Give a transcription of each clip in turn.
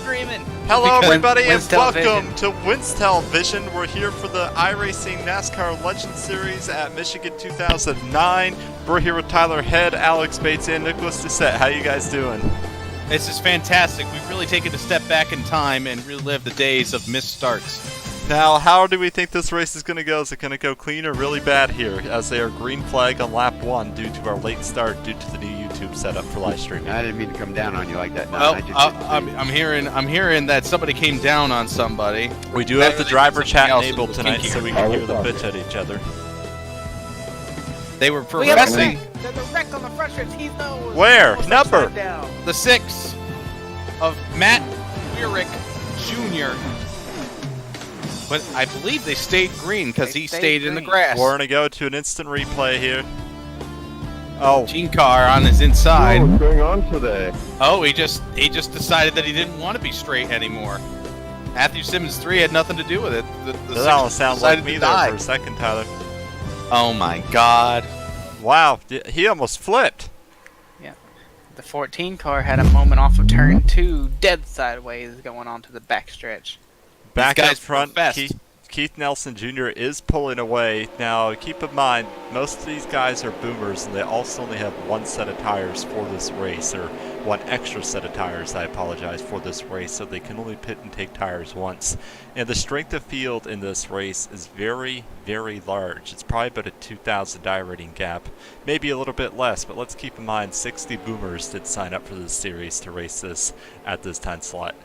screaming? Hello, everybody, and WINSTEL welcome to WINSTEL Vision. We're here for the iRacing NASCAR Legend Series at Michigan 2009. We're here with Tyler Head, Alex Bates, and Nicholas Doucette. How you guys doing? This is fantastic. We've really taken a step back in time and relived the days of missed starts. Now, how do we think this race is going to go? Is it going to go clean or really bad here, as they are green flag on lap 1 due to our late start due to the new YouTube setup for live streaming? I didn't mean to come down on you like that. No, Well, I'm hearing that somebody came down on somebody. We do have the driver chat enabled tonight, kinkier. so we can hear the bitch at each other. They were We have a professing wreck. There's a wreck on the front stretch. He's no. Where? Number? Down. the 6 of Matt Weirick Jr. But I believe they stayed green because They he stayed stayed in the green. grass. We're going to go to an instant replay here. Oh, Gene Carr on his inside. What's going on today? Oh, he just decided that he didn't want to be straight anymore. Matthew Simmons 3 had nothing to do with it. The that almost sounds like decided me to there die. for a second, Tyler. Oh my God. Wow, he almost flipped. Yeah. The 14 car had a moment off of turn 2, dead sideways, going on to the backstretch. Back up guys front, professed. Keith Nelson Jr. is pulling away. Now, keep in mind, most of these guys are boomers, and they also only have one set of tires for this race, or one extra set of tires, I apologize, for this race, so they can only pit and take tires once. And the strength of field in this race is very, very large. It's probably about a 2,000 die rating gap, maybe a little bit less, but let's keep in mind 60 boomers did sign up for this series to race this at this time slot.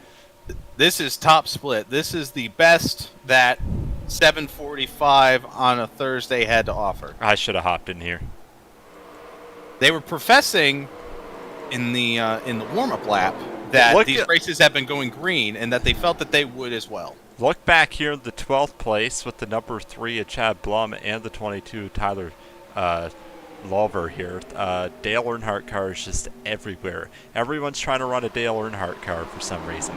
This is top split. This is the best that 745 on a Thursday had to offer. I should have hopped in here. They were professing in the warm-up lap that Look these at- races have been going green and that they felt that they would as well. Look back here in the 12th place with the number 3 of Chad Blum and the 22 Tyler Lover here. Dale Earnhardt car is just everywhere. Everyone's trying to run a Dale Earnhardt car for some reason.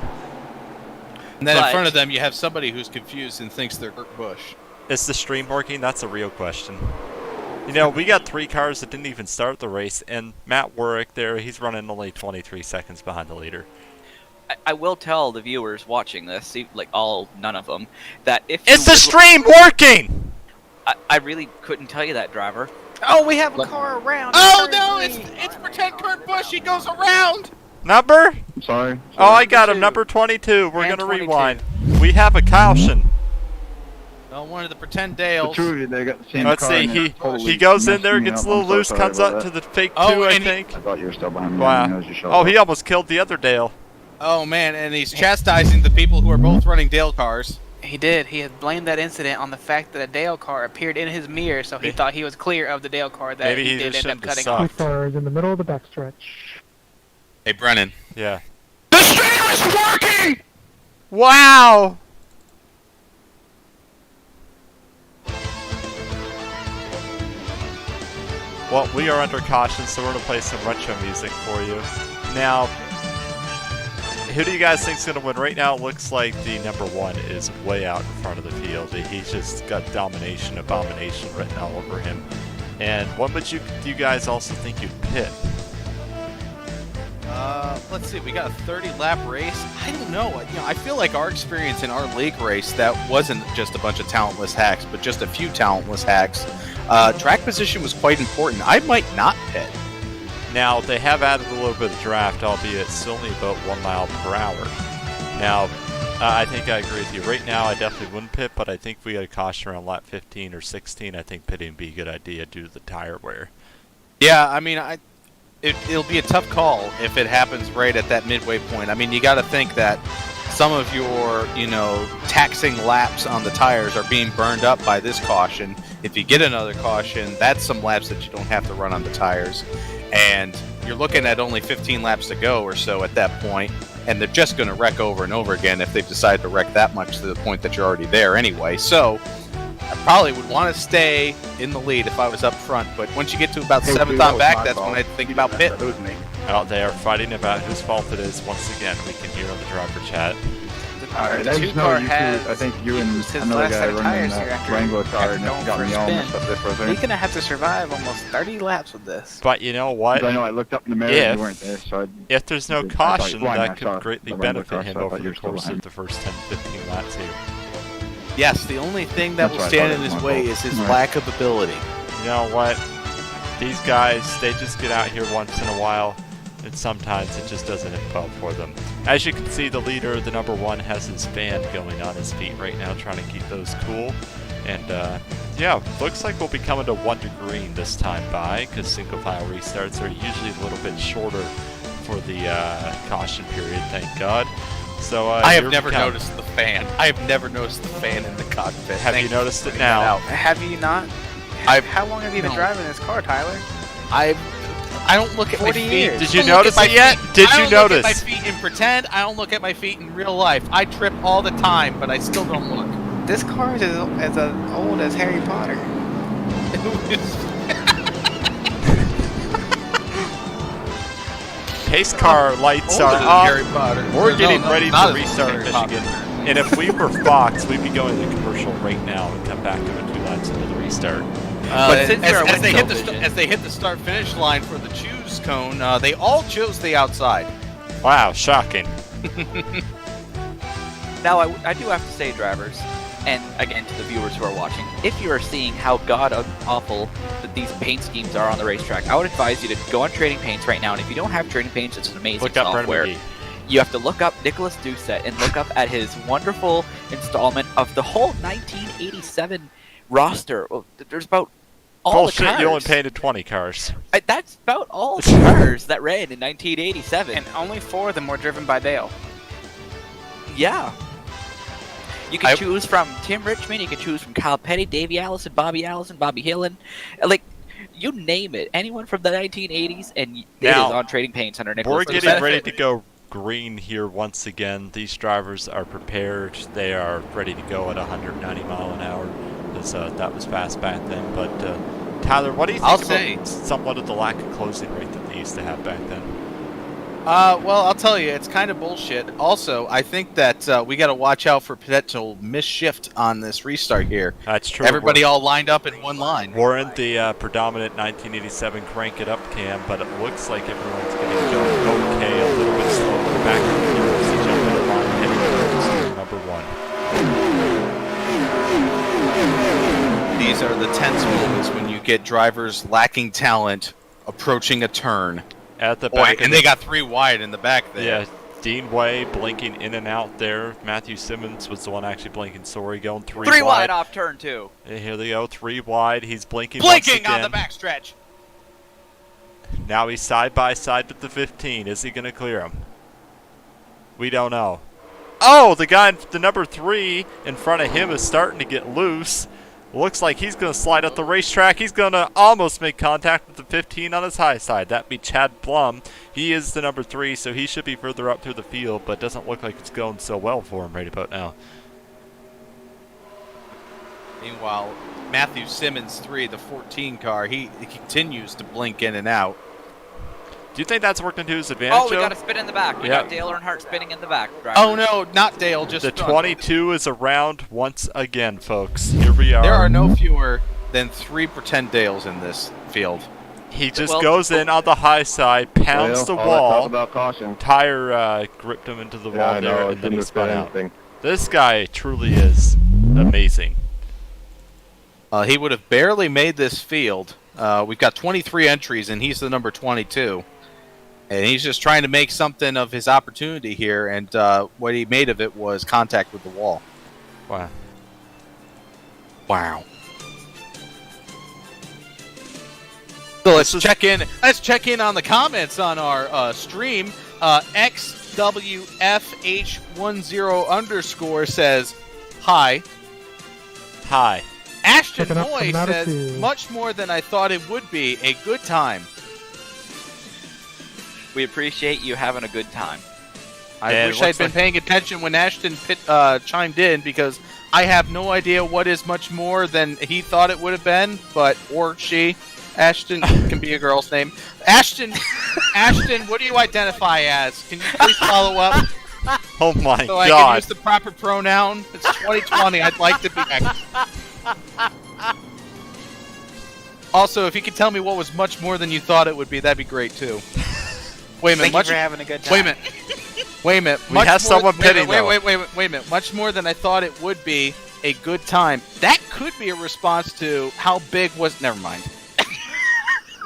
And then But- in front of them, you have somebody who's confused and thinks they're Kurt Busch. Is the stream working? That's a real question. You know, we got 3 cars that didn't even start the race, and Matt Warwick there, he's running only 23 seconds behind the leader. I will tell the viewers watching this, like none of them, that if Is you the would- stream working? I really couldn't tell you that, driver. Oh, we have a car around. Oh Turn no, 3. it's pretend Kurt Busch. He goes around. Number? I'm sorry. Oh, I got him. 22. Number 22. We're And going to 22. rewind. We have a caution. One of the pretend The Dales. two of you, they got the same Let's car see. and He it totally goes in messed there, me gets a up. little I'm so loose, sorry comes about up to that. the fake 2, Oh, I and he- think. I thought you were still behind me. Wow. As you showed Oh, up. he almost killed the other Dale. Oh man, and he's chastising the people who are both running Dale cars. He did. He had blamed that incident on the fact that a Dale car appeared in his mirror, so he thought he was clear of the Dale car that Maybe he he did just end up shouldn't have cutting off. sucked. Cars in the middle of the backstretch. Hey Brennan. Yeah. The stream is working. Wow! Well, we are under caution, so we're going to play some retro music for you. Now, who do you guys think is going to win? Right now, it looks like the number 1 is way out in front of the field. He's just got domination, abomination written all over him. And what would do you guys also think you'd pit? Let's see. We got a 30-lap race. I don't know. I feel like our experience in our league race that wasn't just a bunch of talentless hacks, but just a few talentless hacks. Track position was quite important. I might not pit. Now, they have added a little bit of draft, albeit it's only about 1 mile per hour. Now, I think I agree with you. Right now, I definitely wouldn't pit, but I think we got a caution around lap 15 or 16. I think pitting would be a good idea due to the tire wear. Yeah, I mean, it'll be a tough call if it happens right at that midway point. I mean, you got to think that some of your, taxing laps on the tires are being burned up by this caution. If you get another caution, that's some laps that you don't have to run on the tires. And you're looking at only 15 laps to go or so at that point, and they're just going to wreck over and over again if they decide to wreck that much to the point that you're already there anyway. So I probably would want to stay in the lead if I was up front, but once you get to about 7th on back, that's when I think about pit. It was me. Out there fighting about whose fault it is. Once again, we can hear on the driver chat. Alright, The I two just know car you has two, I think you and used his another last guy set of running tires that here after Wrangler car after and going got for a me all spin. messed up there for a He's second. gonna have to survive almost 30 laps with this. But you know what? 'Cause I know I looked up in the mirror and you weren't there, so I... If there's no I thought you- caution, well, I that saw could greatly the Wrangler benefit car, him so I over thought you the were still course behind. of the first 10, 15 laps here. Yes, the only thing that That's will what I stand thought in it was his my way fault. is his Right. lack of ability. You know what? These guys, they just get out here once in a while, and sometimes it just doesn't hit well for them. As you can see, the leader, the number 1, has his fan going on his feet right now, trying to keep those cool. And yeah, looks like we'll be coming to 1 to green this time by, because single file restarts are usually a little bit shorter for the caution period, thank God. So I here have we never come. noticed the fan. I have never noticed the fan in the cockpit. Have Thank you noticed it for pointing that now? out. Have you not? How long have you been No. driving this car, Tyler? I don't look at my 40 feet. years. Did you I don't look notice at my it yet? feet. Did I you don't look at notice? my feet in pretend. I don't look at my feet in real life. I trip all the time, but I still don't look. This car is as old as Harry Potter. Pace car lights Older are than off. Harry Potter. We're No, getting no, ready not to as restart Harry Michigan. Potter. And if we were Fox, we'd be going to commercial right now and come back to it 2 laps into the restart. But since we're as they hit the Winstel as they hit the start finish line for the choose cone, they all chose the outside. Wow, shocking. Now, I do have to say, drivers, and again to the viewers who are watching, if you are seeing how god-awful that these paint schemes are on the racetrack, I would advise you to go on Trading Paints right now, and if you don't have Trading Paints, it's an amazing Look up Brennan software. McGee. You have to look up Nicholas Doucette and look up at his wonderful installment of the whole 1987 roster. Well, there's about all Bullshit, the cars. you only painted 20 cars. That's about all the cars that ran in 1987. And only 4 of them were driven by Dale. Yeah. You can choose from Tim Richmond, you can choose from Kyle Petty, Davey Allison, Bobby Hillen. Like, you name it. Anyone from the 1980s, and it is Now, on Trading Paints under Nicholas. We're getting ready to go green here once again. These drivers are prepared. They are ready to go at 190 mile an hour. That was fast back then. But Tyler, what do you think about somewhat of the lack of closing rate that they used to have back then? Well, I'll tell you, it's kind of bullshit. Also, I think that we got to watch out for potential misshift on this restart here. That's true. Everybody all lined up in one line. We're in the predominant 1987 crank it up cam, but it looks like everyone's getting to go okay, a little bit slow. We're back to the heroes to jump in line, heading towards number 1. These are the tense moments when you get drivers lacking talent approaching a turn. At the back, and they got 3 wide in the back there. Yeah, Dean Way blinking in and out there. Matthew Simmons was the one actually blinking. Sorry, going 3 wide off turn 2. And here they go, 3 wide. He's blinking Blinking once again. on the backstretch. Now he's side by side with the 15. Is he going to clear him? We don't know. Oh, the guy, the number 3 in front of him is starting to get loose. Looks like he's going to slide up the racetrack. He's going to almost make contact with the 15 on his high side. That'd be Chad Plum. He is the number 3, so he should be further up through the field, but doesn't look like it's going so well for him right about now. Meanwhile, Matthew Simmons 3, the 14 car, he continues to blink in and out. Do you think that's worked into his advantage? Oh, we got a spin in the back. We got Dale Earnhardt spinning in the back. Drivers. Oh no, not Dale, just the 22 is around once again, folks. Here we are. There are no fewer than 3 pretend Dales in this field. He just goes in on the high side, pounds the wall. About caution. Tire gripped him into the wall there, and then he spun out. Anything. This guy truly is amazing. He would have barely made this field. We've got 23 entries, and he's the number 22. And he's just trying to make something of his opportunity here, and what he made of it was contact with the wall. Wow. Wow. So let's check in. Let's check in on the comments on our stream. XWFH10_ says, "Hi." Hi. Ashton Checking out Moy from says, Latitude. "Much more than I thought it would be. A good time." We appreciate you having a good time. I wish I'd been paying attention when Ashton chimed in, because I have no idea what is much more than he thought it would have been, or she. Ashton can be a girl's name. Ashton, what do you identify as? Can you please follow up? Oh my So I god. can use the proper pronoun. It's 2020. I'd like to be back. Also, if you could tell me what was much more than you thought it would be, that'd be great too. Wait a minute. Thank you for having a good time. Wait a minute. Wait a minute. We have someone pitting, though. Wait a minute. Much more than I thought it would be a good time. That could be a response to how big was. Never mind.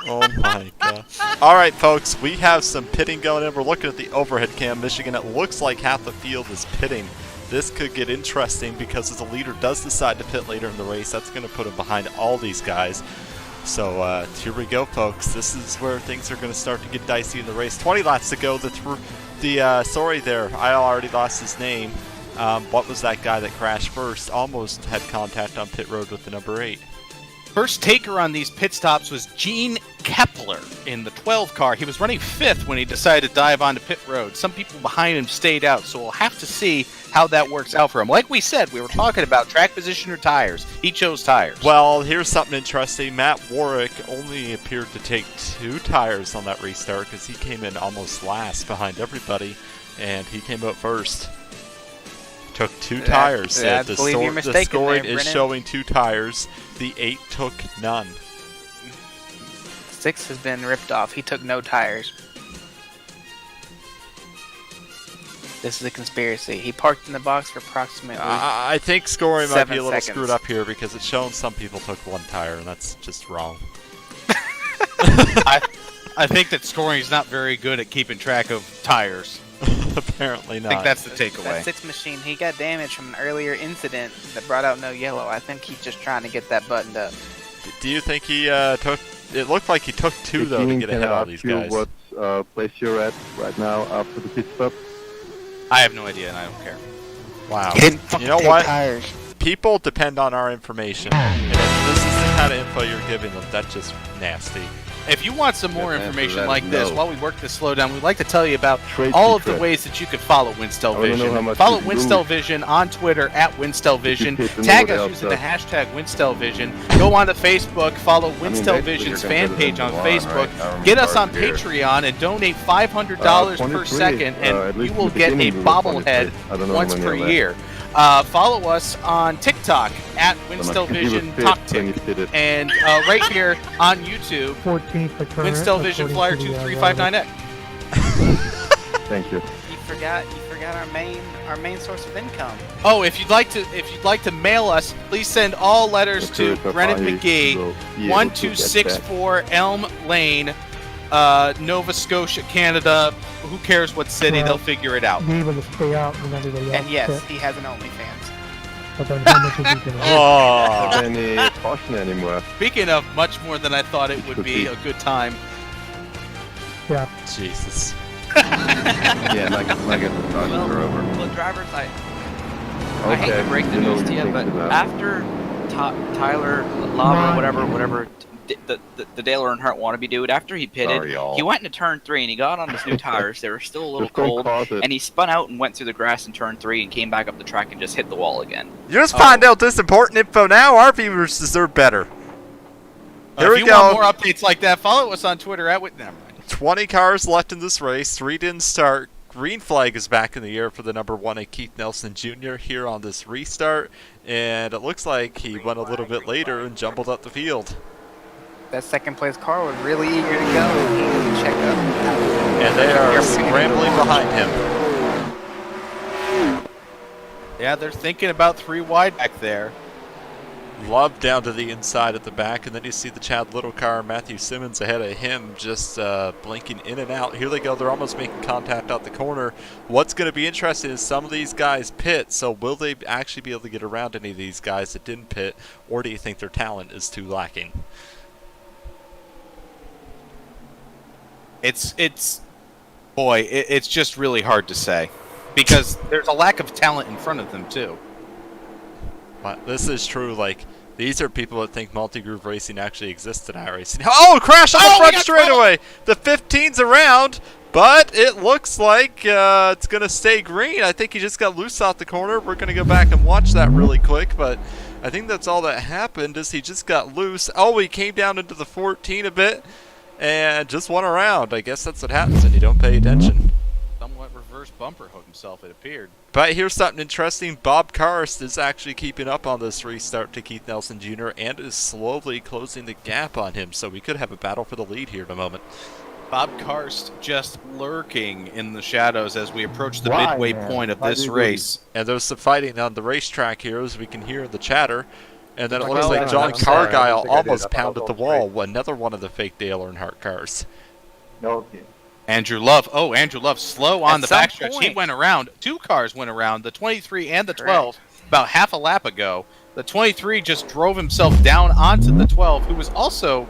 Oh my god. Alright, folks, we have some pitting going in. We're looking at the overhead cam. Michigan, it looks like half the field is pitting. This could get interesting because if the leader does decide to pit later in the race, that's going to put him behind all these guys. So here we go, folks. This is where things are going to start to get dicey in the race. 20 laps to go. Sorry there, I already lost his name. What was that guy that crashed first? Almost had contact on pit road with the number 8. First taker on these pit stops was Gene Kepler in the 12 car. He was running 5th when he decided to dive onto pit road. Some people behind him stayed out, so we'll have to see how that works out for him. Like we said, we were talking about track position or tires. He chose tires. Well, here's something interesting. Matt Warwick only appeared to take 2 tires on that restart because he came in almost last behind everybody, and he came out first. Took 2 tires. I The believe you're mistaken scoring there, is Brennan. showing 2 tires. The 8 took none. 6 has been ripped off. He took no tires. This is a conspiracy. He parked in the box for approximately. I think scoring might be 7 a little seconds. screwed up here because it's showing some people took 1 tire, and that's just wrong. I think that scoring is not very good at keeping track of tires. Apparently I not. think that's the takeaway. That 6 machine, he got damaged from an earlier incident that brought out no yellow. I think he's just trying to get that buttoned up. Do you think he took... It looked like he took 2, though, to get ahead of all these guys. What place you're at right now after the pit stop? I have no idea, and I don't care. Wow. He didn't fucking You know take what? tires. People depend on our information. And if this is the kind of info you're giving them, that's just nasty. If you want some more Yeah, information let like us this, know. while we work this slowdown, we'd like to tell you about Trade all of the secret. ways that you could follow WINSTEL I wanna know how Vision. much Follow you can WINSTEL lose. Vision on Twitter at WINSTEL Vision. If you hit Tag nobody us else using the does. hashtag WINSTEL Vision. Go on to Facebook. Follow WINSTEL basically Vision's you're fan gonna put it page in on the Facebook. line, right? Get us on Here. Patreon and donate $500 per 23, second, at and least you in will the get a beginning we were bobblehead 23. I don't know once how per many are year. Follow us on TikTok at WINSTEL Vision TalkTick. And right here on YouTube, 14th for current, WINSTEL Vision Flyer according to the, 2359X. Thank you. You forgot our main source of income. Oh, if you'd like to mail us, please send all letters to Brennan McGee, 1264 Elm Lane, Nova Scotia, Canada. Who cares what city? Well, They'll figure it out. Be able to stay out when everybody else And yes, quit. he has an OnlyFans. But then how much is he gonna Oh. Not any caution anymore. Speaking of much more than I thought it would be a good time. Jesus. Yeah, like the cautions are over. Well, drivers, I hate Okay. to break the you know news what to you, think but about. after Tyler Lava, Nah. whatever, the Dale Earnhardt wannabe dude, after he pitted, Sorry, y'all. he went into turn 3 and he got on his new tires. They were still a little Just don't cold, cause it. and he spun out and went through the grass in turn 3 and came back up the track and just hit the wall again. You just find out this important info now. Our viewers deserve better. Here If we you go. want more updates like that, follow us on Twitter at Never mind. 20 cars left in this race. 3 didn't start. Green flag is back in the air for the number 1 at Keith Nelson Jr. here on this restart. And it looks like he went a little bit later and jumbled up the field. That second place car was really eager to go. He didn't check up. And they are scrambling behind him. Yeah, they're thinking about 3 wide back there. Love down to the inside at the back, and then you see the Chad Little car, Matthew Simmons ahead of him, just blinking in and out. Here they go. They're almost making contact out the corner. What's going to be interesting is some of these guys pit, so will they actually be able to get around any of these guys that didn't pit, or do you think their talent is too lacking? It's just really hard to say because there's a lack of talent in front of them too. But this is true. Like, these are people that think multi-groove racing actually exists in iRacing. Oh, crash on the front straightaway! The 15's around, but it looks like it's going to stay green. I think he just got loose out the corner. We're going to go back and watch that really quick, but I think that's all that happened is he just got loose. Oh, he came down into the 14 a bit and just went around. I guess that's what happens when you don't pay attention. Somewhat reverse first bumper hook himself, it appeared. But here's something interesting. Bob Karst is actually keeping up on this restart to Keith Nelson Jr. and is slowly closing the gap on him, so we could have a battle for the lead here in a moment. Bob Karst just lurking in the shadows as we approach the Why, midway man? point of Why this do you do race. And there's some fighting on the racetrack here, as we can hear in the chatter. And then it looks Well, like I John don't know. I Cargyle think I did. almost I thought I pounded was the all wall. Another one of the fake Dale Earnhardt cars. Okay. Andrew Love. Oh, Andrew Love slow on At the some backstretch. He point. went around. 2 cars went around, the 23 and the Correct. 12, about half a lap ago. The 23 just drove himself down onto the 12, who was also,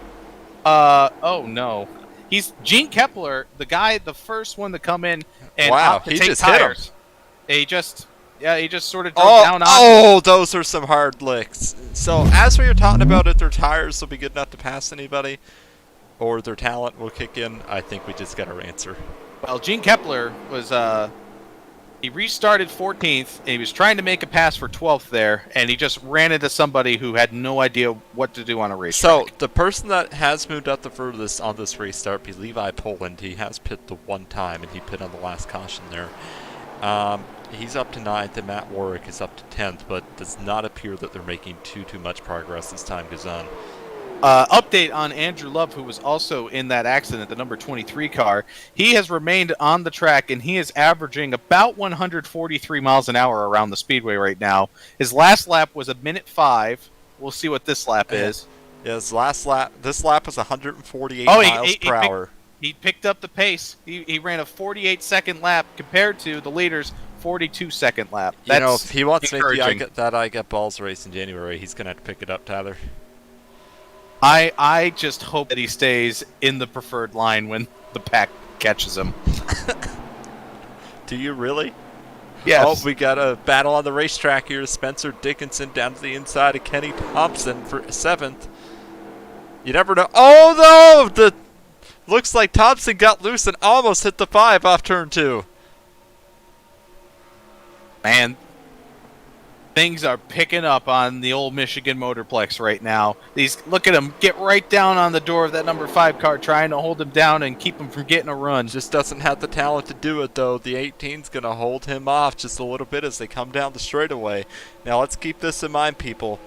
oh no. He's Gene Kepler, the guy, the first one to come in and Wow, out to he take just hit him. tires. He just sort of drove down on. Oh, those are some hard licks. So as we were talking about it, their tires will be good enough to pass anybody, or their talent will kick in. I think we just got our answer. Well, Gene Kepler was he restarted 14th. And he was trying to make a pass for 12th there, and he just ran into somebody who had no idea what to do on a racetrack. So the person that has moved up the furthest on this restart be Levi Poland. He has pit the one time, and he pit on the last caution there. He's up to 9th, and Matt Warwick is up to 10th, but does not appear that they're making too much progress as time goes on. Update on Andrew Love, who was also in that accident, the number 23 car. He has remained on the track, and he is averaging about 143 miles an hour around the speedway right now. His last lap was 1:05. We'll see what this lap is. Yeah, this lap was 148 miles per hour. He picked up the pace. He ran a 48-second lap compared to the leader's 42-second lap. You know, if he wants to make encouraging. that I Get Balls race in January, he's going to have to pick it up, Tyler. I just hope that he stays in the preferred line when the pack catches him. Do you really? Yes. Oh, we got a battle on the racetrack here. Spencer Dickinson down to the inside of Kenny Thompson for 7th. You never know. Oh, no! Looks like Thompson got loose and almost hit the 5 off turn 2. Man, things are picking up on the old Michigan Motorplex right now. Look at him get right down on the door of that number 5 car, trying to hold him down and keep him from getting a run. Just doesn't have the talent to do it, though. The 18's going to hold him off just a little bit as they come down the straightaway. Now, let's keep this in mind, people.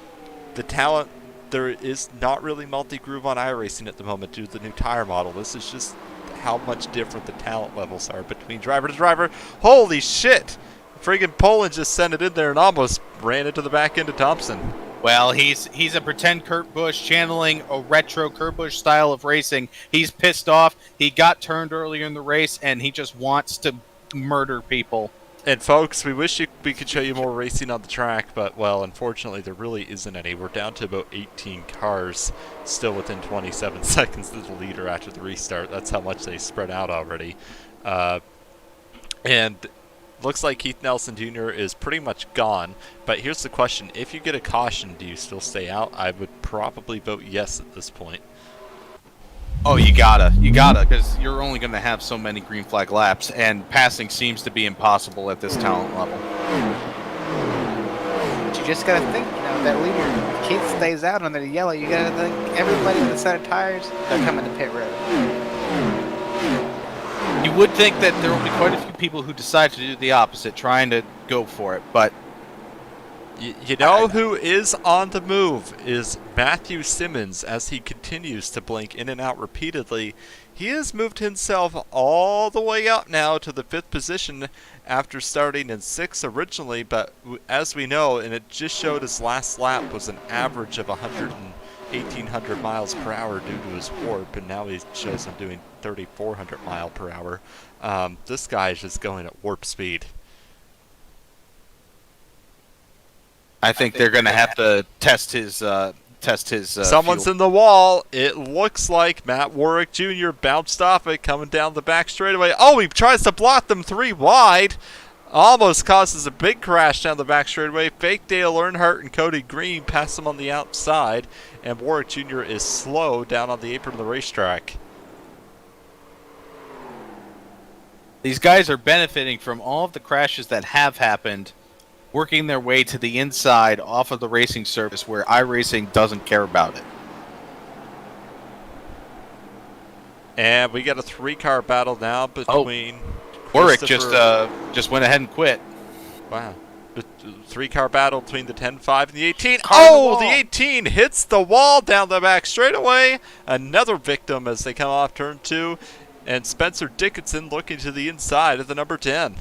The talent, there is not really multi-groove on iRacing at the moment due to the new tire model. This is just how much different the talent levels are between driver to driver. Holy shit! Friggin' Poland just sent it in there and almost ran into the back end of Thompson. Well, he's a pretend Kurt Busch, channeling a retro Kurt Busch style of racing. He's pissed off. He got turned earlier in the race, and he just wants to murder people. And folks, we wish we could show you more racing on the track, but, well, unfortunately, there really isn't any. We're down to about 18 cars, still within 27 seconds of the leader after the restart. That's how much they spread out already. And looks like Keith Nelson Jr. is pretty much gone. But here's the question. If you get a caution, do you still stay out? I would probably vote yes at this point. Oh, you gotta, because you're only going to have so many green flag laps, and passing seems to be impossible at this talent level. But you just gotta think, that leader, if Keith stays out on the yellow, you gotta think everybody with a set of tires, they're coming to pit road. You would think that there will be quite a few people who decide to do the opposite, trying to go for it, but You know who is on the move is Matthew Simmons as he continues to blink in and out repeatedly. He has moved himself all the way up now to the 5th position after starting in 6th originally, but as we know, and it just showed his last lap was an average of 1,800 miles per hour due to his warp, and now he shows him doing 3,400 mile per hour. This guy is just going at warp speed. I think they're going to have to test his Someone's fuel. in the wall. It looks like Matt Warwick Jr. bounced off it coming down the back straightaway. Oh, he tries to block them 3 wide. Almost causes a big crash down the back straightaway. Fake Dale Earnhardt and Cody Green pass him on the outside, and Warwick Jr. is slow down on the apron of the racetrack. These guys are benefiting from all of the crashes that have happened, working their way to the inside off of the racing surface where iRacing doesn't care about it. And we got a 3-car battle now between Warwick Christopher- just went ahead and quit. Wow. The 3-car battle between the 10-5 and the 18. Car on the Oh, wall. the 18 hits the wall down the back straightaway. Another victim as they come off turn 2. And Spencer Dickinson looking to the inside of the number 10.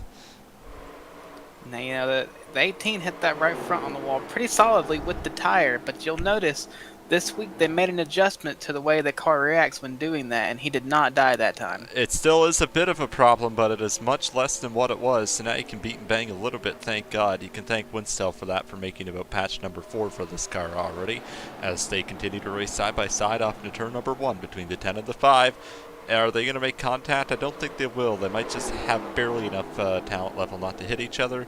Now, you know, the 18 hit that right front on the wall pretty solidly with the tire, but you'll notice this week they made an adjustment to the way the car reacts when doing that, and he did not die that time. It still is a bit of a problem, but it is much less than what it was. So now you can beat and bang a little bit, thank God. You can thank WINSTEL for that, for making about patch number 4 for this car already, as they continue to race side by side off into turn number 1 between the 10 and the 5. Are they going to make contact? I don't think they will. They might just have barely enough talent level not to hit each other.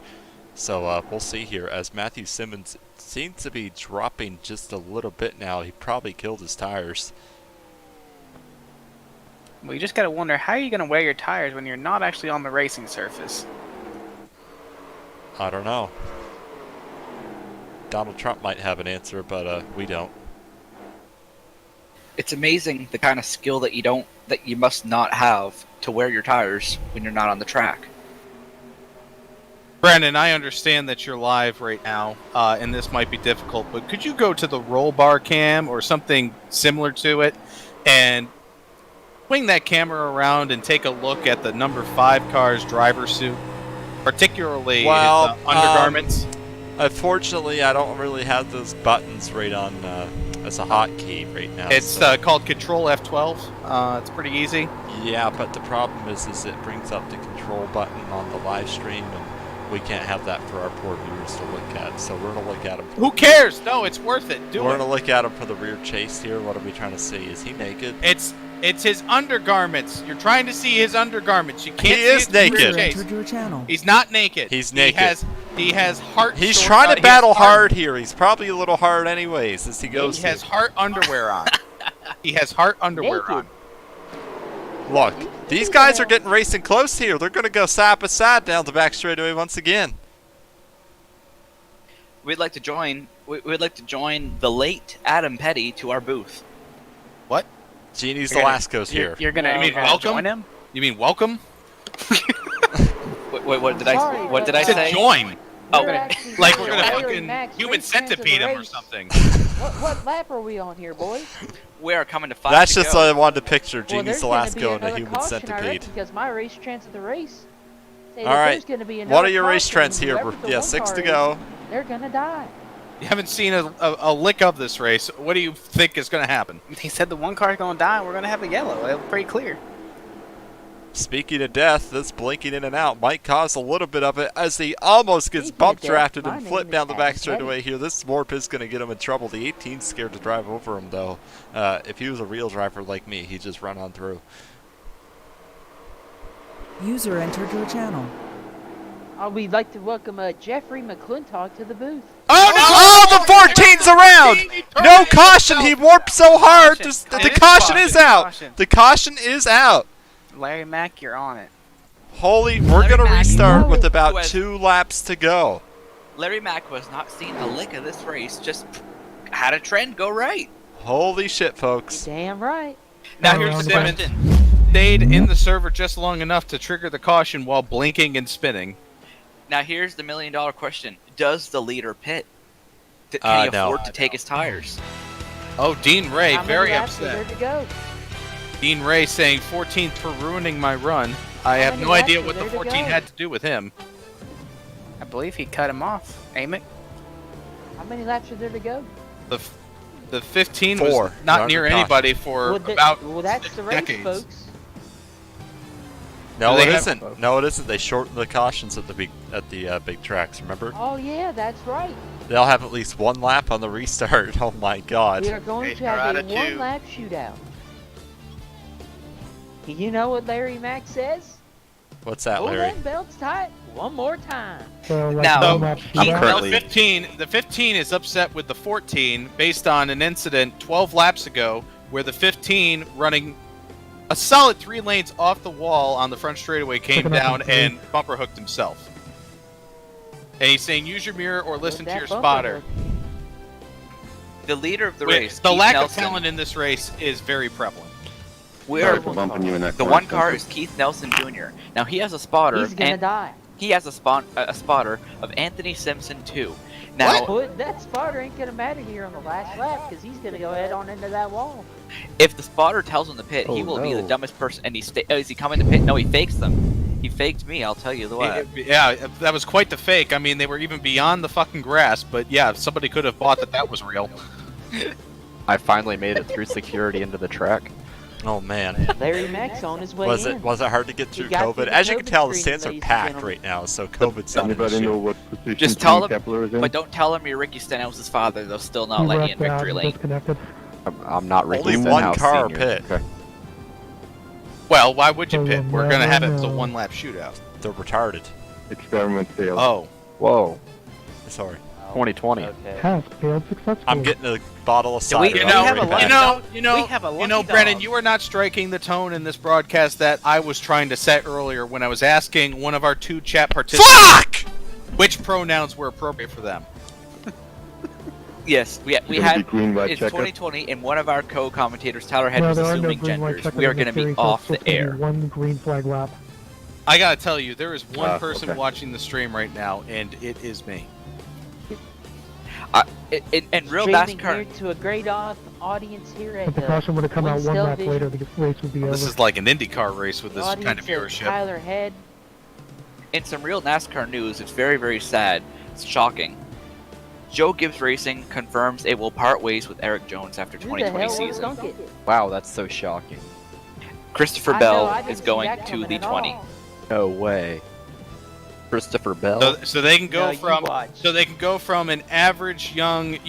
So we'll see here, as Matthew Simmons seems to be dropping just a little bit now. He probably killed his tires. Well, you just gotta wonder, how are you gonna wear your tires when you're not actually on the racing surface? I don't know. Donald Trump might have an answer, but we don't. It's amazing the kind of skill that you must not have to wear your tires when you're not on the track. Brandon, I understand that you're live right now, and this might be difficult, but could you go to the roll bar cam or something similar to it and swing that camera around and take a look at the number 5 car's driver suit, particularly Well, his undergarments? Unfortunately, I don't really have those buttons right on as a hotkey right now. It's so- called Control F12. It's pretty easy. Yeah, but the problem is it brings up the control button on the live stream, and we can't have that for our poor viewers to look at. So we're gonna look at him. Who cares? No, it's worth it. Do We're it. gonna look at him for the rear chase here. What are we trying to see? Is he naked? It's his undergarments. You're trying to see his undergarments. You can't He see is his rear naked. chase. Entered your channel. He's not naked. He's naked. He has heart. He's short- trying he to has battle heart- hard here. He's probably a little hard anyways as he goes. He has heart underwear on. He has heart underwear on. Look, these guys are getting racing close here. They're gonna go side by side down the back straightaway once again. We'd like to join the late Adam Petty to our booth. What? Jeannie's You're gonna- Velasco's here. You're gonna, You mean you're gonna welcome? join him? You mean welcome? Wait, what did Sorry, I? What did I To say? join. Oh, We're actually Like we're gonna Larry fucking Max human race fans of the centipede him or race. something. What lap are we on here, boys? We are coming to 5 That's to just go. what I wanted to picture. Well, Jeannie there's gonna be Velasco and a another human caution, I centipede. reckon, because my race trends of the race. Say All that right. there's gonna be What another are your race caution, trends here? whoever the Yeah, one 6 car to is, go. They're gonna die. You haven't seen a lick of this race. What do you think is going to happen? He said the one car's gonna die and we're gonna have a yellow. It was pretty clear. Speaking of death, this blinking in and out might cause a little bit of it as he almost gets Speaking bump of death, drafted my and name flipped is down the back Adam straightaway here. This warp is going to get him in trouble. The 18's scared to drive over him, though. If he was a real driver like me, he'd just run on through. User entered your channel. We'd like to welcome Jeffrey McClintock to the booth. Oh, the 14's around! No caution! He warped so hard! Caution. Just- the It is caution is caution. out! Caution. The caution is out! Larry Mack, you're on it. Holy, we're Larry going to Mack, restart you with know, about who has- 2 laps to go. Larry Mack was not seen a lick of this race. Just had a trend go right. Holy shit, folks. Damn right. Now Oh, here's the Simmons. question. Stayed in the server just long enough to trigger the caution while blinking and spinning. Now here's the $1 million question: does the leader pit? Can he No. afford to take his tires? Oh, Dean Ray, How many very laps are upset. there to go? Dean Ray saying 14th for ruining my run. I How have many no laps idea are what the there to 14 go? had to do with him. I believe he cut him off. Amick? How many laps are there to go? The 15 4. was not You're near under anybody for about well, that's the race, decades. folks. No, Do it they have- isn't. No, it isn't. They shortened the cautions at the big tracks, remember? Oh yeah, that's right. They'll have at least 1 lap on the restart. Oh my god. We are going Hey, to have you're a out of two. one-lap shootout. You know what Larry Mack says? What's that, Pull Larry? them belts tight one more time. So, like, Now, one lap he shootout. currently- The 15 is upset with the 14 based on an incident 12 laps ago where the 15 running a solid 3 lanes off the wall on the front straightaway came Looking up down and and bumper hooked himself. And he's saying use your mirror or listen to That your bumper spotter. hook. The leader of the Wait, race, the Keith lack Nelson, of talent in this race is very prevalent. We Sorry are for bumping you in that the corner, one car Spencer. is Keith Nelson Jr. Now he has a spotter, He's gonna and die. he has a spotter of Anthony Simpson too. Now, But that spotter ain't gonna matter here on the last lap because he's gonna go head on into that wall. if the spotter tells him to pit, he Oh, will be the no. dumbest person. And is he coming to pit? No, he fakes them. He faked me. I'll tell you what. Yeah, that was quite the fake. I mean, they were even beyond the fucking grass. But yeah, somebody could have bought that was real. I finally made it through security into the track. Oh man. Larry Mack's on his way Was in. it hard to get through got COVID? through the As you can COVID tell, the screening, stands are ladies and packed gentlemen. right now, so COVID's not an Anybody know issue. what position Just tell Team them, Kepler is in? but don't tell him you're Ricky Stenhouse' father. They'll still not He let you left in out victory and lane. disconnected. I'm not Ricky Only one Stenhouse car Sr. pit. Okay. Well, why would you Oh, pit? yeah, We're gonna no, have it no, as a no. one-lap shootout. They're retarded. Experiment failed. Oh, Whoa. Sorry. 2020. Okay. Has failed successfully. I'm getting a bottle of Do we- cider. you I'll know- be right you back. know- we have a lucky Brennan, dog. you are not striking the tone in this broadcast that I was trying to set earlier when I was asking one of our two chat participants Fuck! which pronouns were appropriate for them. Yes, we It's gonna had. be green, white It's checker. 2020, and one of our co-commentators, Tyler Head, No, was there are no assuming green, white genders. checkers We are in going to this be series, so off it's the supposed to be air. One green flag lap. I gotta tell you, there is one person okay. watching the stream right now, and it is me. In real Streaming NASCAR, here to a great audience here at If the caution would have come out one WINSTEL lap Vision. later, the race would be over. This is like an IndyCar race with the this kind of audience viewership. at Tyler Head. in some real NASCAR news, it's very, very sad. It's shocking. Joe Gibbs Racing confirms it will part ways with Eric Jones after Who the 2020 hell season. stunk it? Wow, that's so shocking. Christopher I know, Bell I didn't is see going that to coming the at 20. all. No way. Christopher Bell? So they can go No, you from watch. an average young,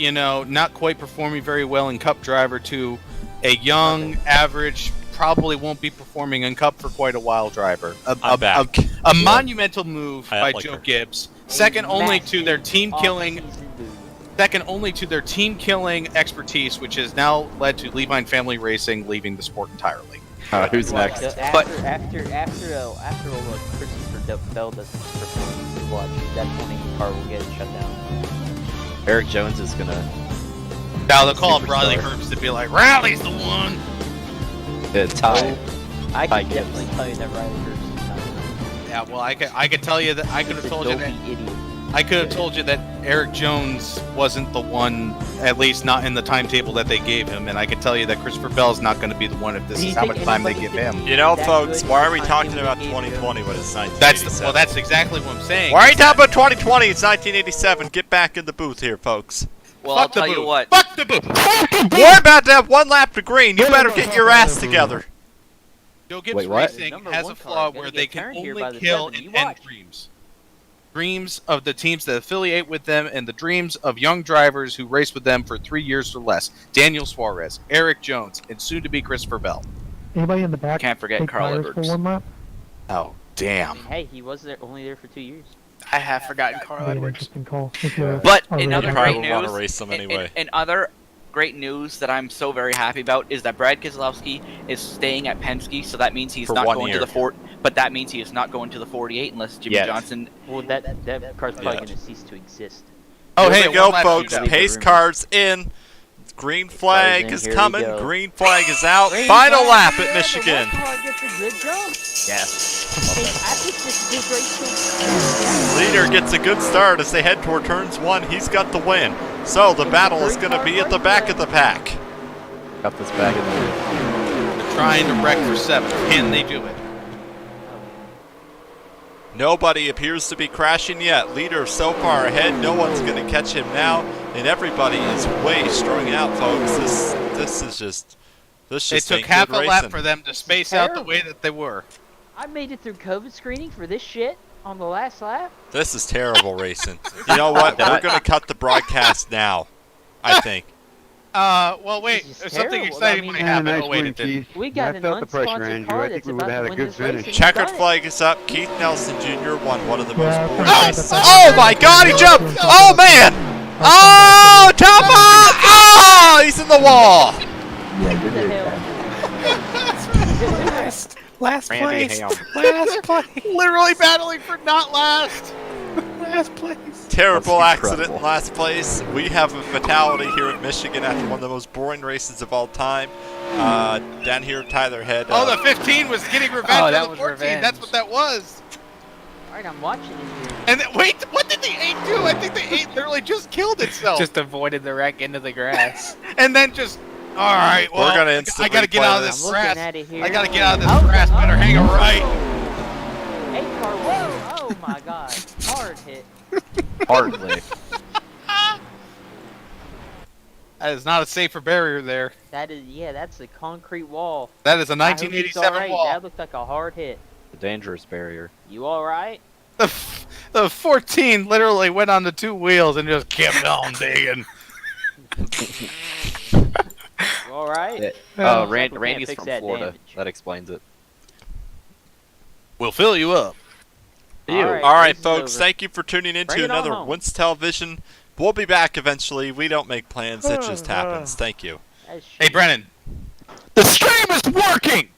not quite performing very well in Cup driver to a young, average, probably won't be performing in Cup for quite a while driver. I'm back. A monumental move I by like Joe her. Gibbs. Second only to their Massive team killing off-season move. Second only to their team killing expertise, which has now led to Levine Family Racing leaving the sport entirely. Who's Watch, next? But- after Christopher Bell doesn't perform, watch that 20 car will get shut down. Eric Jones is gonna Now they'll call up Superstar. Riley Herbst to be like, Riley's the one! tie. I Ty can Gibbs. definitely tell you that Riley Herbst is not gonna Yeah, well, I could tell you that I could have He's a told you that dopey idiot. I could have told you that Eric Jones wasn't the one, at least not in the timetable that they gave him, and I could tell you that Christopher Bell's not going to be the one if this Do you is how think much time they anybody give could him. be You know, that folks, good why are in we the talking timetable about they gave him? 2020 when it's 1987? That's exactly what I'm saying. Why are you talking about 2020? It's 1987. Get back in the booth here, folks. Well, I'll Fuck the tell you booth. what. Fuck the booth! We're about to have one lap to green. You better get your ass together. Joe Gibbs Wait, what? Racing Number has one a car flaw gonna where get they can turned here only by the kill 7. You and end watch. dreams. Dreams of the teams that affiliate with them and the dreams of young drivers who race with them for 3 years or less. Daniel Suarez, Eric Jones, and soon to be Christopher Bell. Anybody in the back Can't forget take Carl tires Edwards. for one lap? Oh, I damn. mean, hey, he was there only there for 2 years. I have forgotten Carl Be an Edwards. interesting call. If you're But already in other there. great Probably wanna news, race them anyway. in other great news that I'm so very happy about is that Brad Keselowski is staying at Penske, so that means he's For not 1 going year. to the fort. But that means he is not going to the 48 unless Jimmy Yes. Johnson. Well, that car's probably Yeah. going to cease to exist. Oh, Here hey, we go, one lap folks. shootout. Pace cars in. Green flag in, is here we coming. go. Green flag is out. Green Final flag, lap yeah, at the Michigan. one car gets a good jump. Yes. I think this is his race. Leader gets a good start as they head toward turns 1. He's got the win. So the battle is going to be at the back of the pack. Got this bag in there. They're trying to wreck for 7. Can they do it? Nobody appears to be crashing yet. Leader so far ahead, no one's going to catch him now, and everybody is way strung out, folks. This just It took ain't half good a lap racing. for them to space out the terrible. way that they were. I made it through COVID screening for this shit on the last lap. This is terrible racing. You know what? We're going to cut the broadcast now, I think. Well, wait. This is There's something terrible. exciting I mean- might Yeah, happen. nice Oh, wait, win, it didn't. Chief. We got I an felt the pressure, unsponsored Andrew. car I think that's we would about have to had a win good this race. finish. and Checkered done it. flag is up. Keith Nelson Jr. won one of the most Yeah, boring I races. thought Oh that- my God, he jumped! Oh man! Oh, top off! Oh, he's in the wall! What the hell? Last Randy place. Ham. Last place. Literally battling for not last. Last place. Terrible That's accident in incredible. last place. We have a fatality here at Michigan after one of the most boring races of all time. Down here, Tyler had. Oh, the 15 was getting revenge Oh, on that the was 14. revenge. That's what that was. Alright, I'm watching it here. And wait, what did the 8 do? I think the 8 literally just killed itself. Just avoided the wreck into the grass. And then just, all right, well, We're gonna I instantly gotta get play out of this. this I'm grass. looking at it here. I gotta get out of this grass. Better hang a right. 8 car, whoa! Oh my god. Hard hit. Hardly. That is not a safer barrier there. That is, yeah, that's a concrete wall. That is a I hope he's 1987 alright. wall. That looked like a hard hit. The dangerous barrier. You alright? The 14 literally went on the 2 wheels and just kept on digging. You alright? Oh, Cycle can't Randy's fix from that Florida. damage. That explains it. We'll fill you up. Alright, All right, this is folks. over. Thank you for tuning in Bring to it on another home. WINSTEL Vision. We'll be back eventually. We don't make plans. It just happens. Thank you. That's Hey, Brennan. The stream is working!